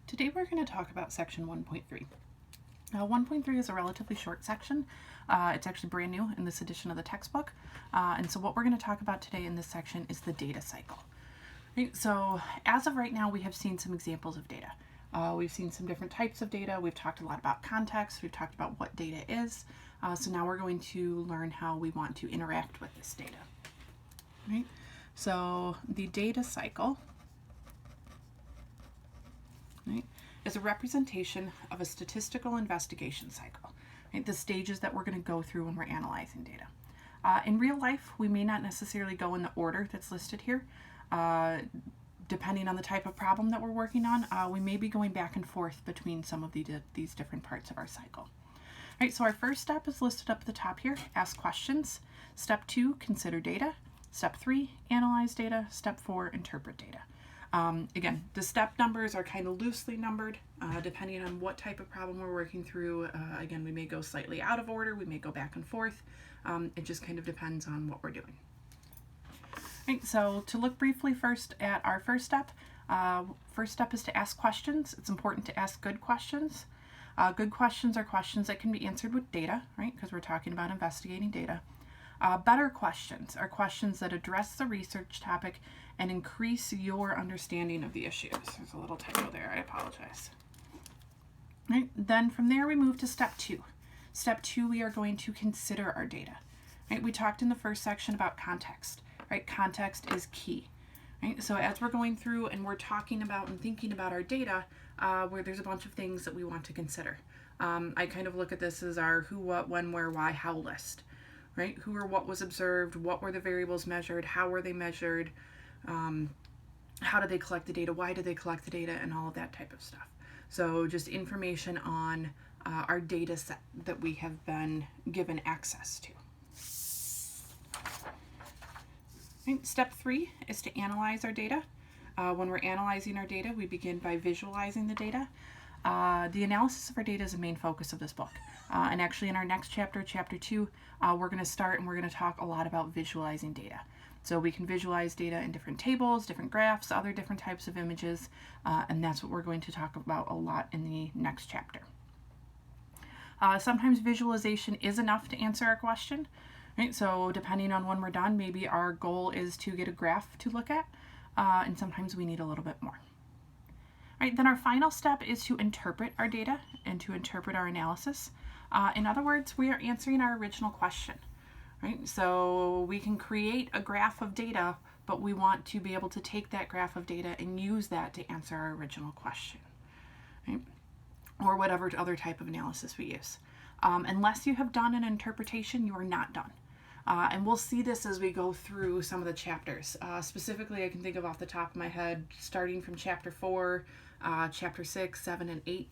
Today we're going to talk about section 1.3. 1.3 is a relatively short section. It's actually brand new in this edition of the textbook. And so what we're going to talk about today in this section is the data cycle. Right? So as of right now, we have seen some examples of data. We've seen some different types of data. We've talked a lot about context. We've talked about what data is. So now we're going to learn how we want to interact with this data. Right? So the data cycle, right, is a representation of a statistical investigation cycle, right? The stages that we're going to go through when we're analyzing data. In real life, we may not necessarily go in the order that's listed here. Depending on the type of problem that we're working on, we may be going back and forth between some of these different parts of our cycle. All right, so our first step is listed up at the top here, ask questions. Step 2, consider data. Step 3, analyze data. Step 4, interpret data. Again, the step numbers are kind of loosely numbered, depending on what type of problem we're working through. Again, we may go slightly out of order, we may go back and forth. It just kind of depends on what we're doing. Right, so to look briefly first at our first step is to ask questions. It's important to ask good questions. Good questions are questions that can be answered with data, right? Because we're talking about investigating data. Better questions are questions that address the research topic and increase your understanding of the issues. There's a little typo there, I apologize. Right, then from there we move to step 2. Step 2, we are going to consider our data. Right, we talked in the first section about context. Right, context is key. Right, so as we're going through and we're talking about and thinking about our data, where there's a bunch of things that we want to consider. I kind of look at this as our who, what, when, where, why, how list. Right, who or what was observed, what were the variables measured, how were they measured, how did they collect the data, why did they collect the data, and all of that type of stuff. So just information on our data set that we have been given access to. Right, step 3 is to analyze our data. When we're analyzing our data, we begin by visualizing the data. The analysis of our data is the main focus of this book. And actually in our next chapter, chapter 2, we're going to start and we're going to talk a lot about visualizing data. So we can visualize data in different tables, different graphs, other different types of images, and that's what we're going to talk about a lot in the next chapter. Sometimes visualization is enough to answer our question. Right? So depending on when we're done, maybe our goal is to get a graph to look at, and sometimes we need a little bit more. Right, then our final step is to interpret our data and to interpret our analysis. In other words, we are answering our original question. Right? So we can create a graph of data, but we want to be able to take that graph of data and use that to answer our original question. Right? Or whatever other type of analysis we use. Unless you have done an interpretation, you are not done. And we'll see this as we go through some of the chapters. Specifically, I can think of off the top of my head, starting from chapter 4, chapter 6, 7, and 8.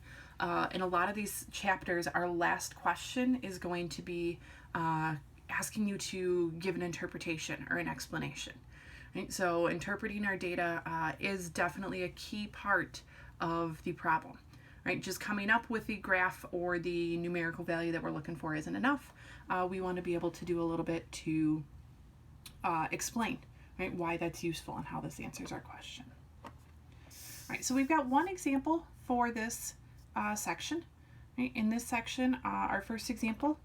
In a lot of these chapters, our last question is going to be asking you to give an interpretation or an explanation. Right? So interpreting our data is definitely a key part of the problem. Right? Just coming up with the graph or the numerical value that we're looking for isn't enough. We want to be able to do a little bit to explain, right, why that's useful and how this answers our question. All right, so we've got one example for this section. Right? In this section, our first example,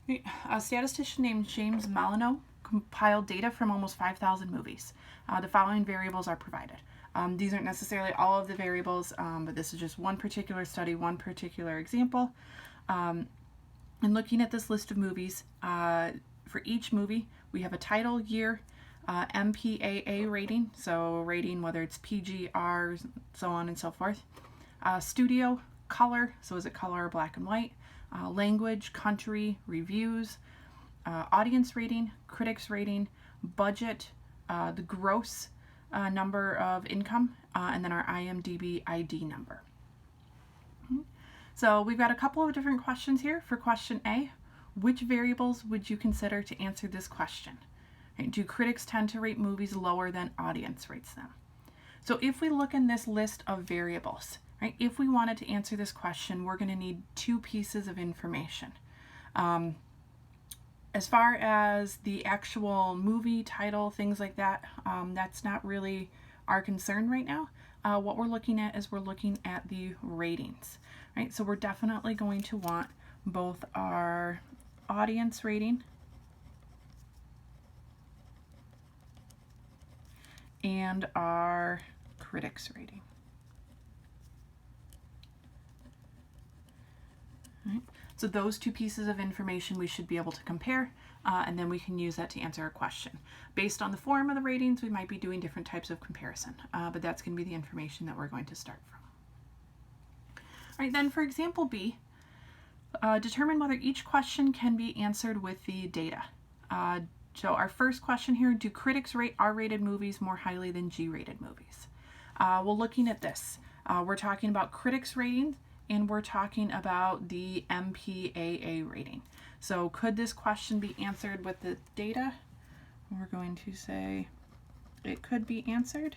right, a statistician named James Molyneux compiled data from almost 5,000 movies. The following variables are provided. These aren't necessarily all of the variables, but this is just one particular study, one particular example. And looking at this list of movies, for each movie, we have a title, year, MPAA rating, so rating whether it's PG, R, so on and so forth. Studio, color, so is it color or black and white? Language, country, reviews, audience rating, critics rating, budget, the gross number of income, and then our IMDb ID number. So we've got a couple of different questions here. For question A, which variables would you consider to answer this question? Right, do critics tend to rate movies lower than audience rates them? So if we look in this list of variables, right, if we wanted to answer this question, we're going to need 2 pieces of information. As far as the actual movie title, things like that, that's not really our concern right now. what we're looking at is we're looking at the ratings, right? So we're definitely going to want both our audience rating and our critics rating. Right. So those two pieces of information we should be able to compare, and then we can use that to answer a question. Based on the form of the ratings, we might be doing different types of comparison, but that's going to be the information that we're going to start from. All right, then for example B, determine whether each question can be answered with the data. So our first question here, do critics rate R-rated movies more highly than G-rated movies? Well, looking at this, we're talking about critics ratings, and we're talking about the MPAA rating. So could this question be answered with the data? We're going to say it could be answered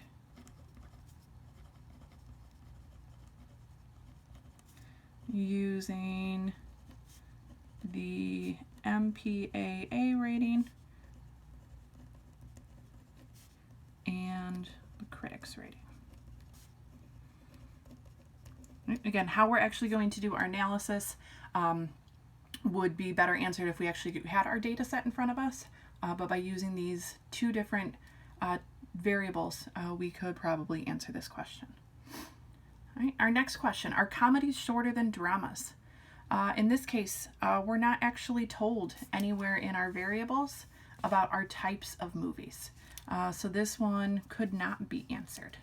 using the MPAA rating and the critics rating. Again, how we're actually going to do our analysis would be better answered if we actually had our data set in front of us, but by using these two different variables, we could probably answer this question. All right, our next question, are comedies shorter than dramas? In this case, we're not actually told anywhere in our variables about our types of movies. So this one could not be answered.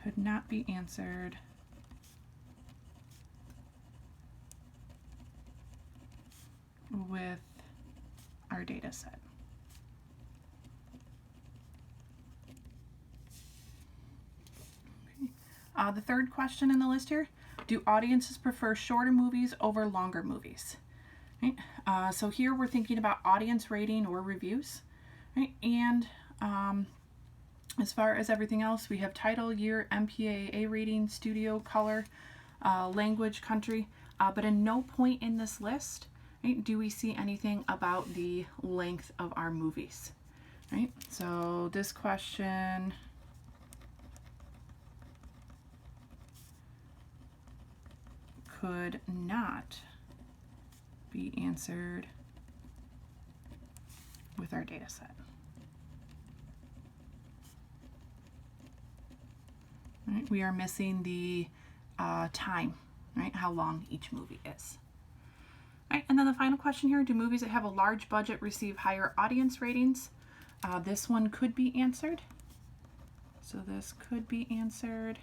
Could not be answered with our data set. The third question in the list here, do audiences prefer shorter movies over longer movies? Right? So here we're thinking about audience rating or reviews, right? And as far as everything else, we have title, year, MPAA rating, studio, color, language, country, but in no point in this list, right, do we see anything about the length of our movies, right? So this question could not be answered with our data set. Right, we are missing the time, right? How long each movie is. Right, and then the final question here, do movies that have a large budget receive higher audience ratings? This one could be answered. So this could be answered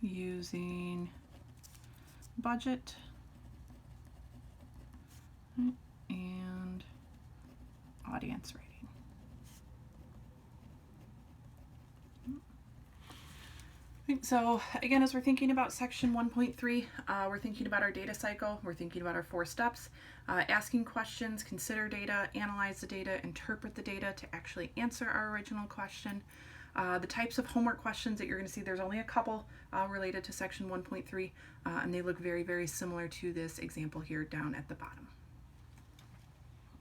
using budget and audience rating. So again, as we're thinking about section 1.3, we're thinking about our data cycle, we're thinking about our 4 steps, asking questions, consider data, analyze the data, interpret the data to actually answer our original question. The types of homework questions that you're going to see, there's only a couple related to section 1.3, and they look very, very similar to this example here down at the bottom.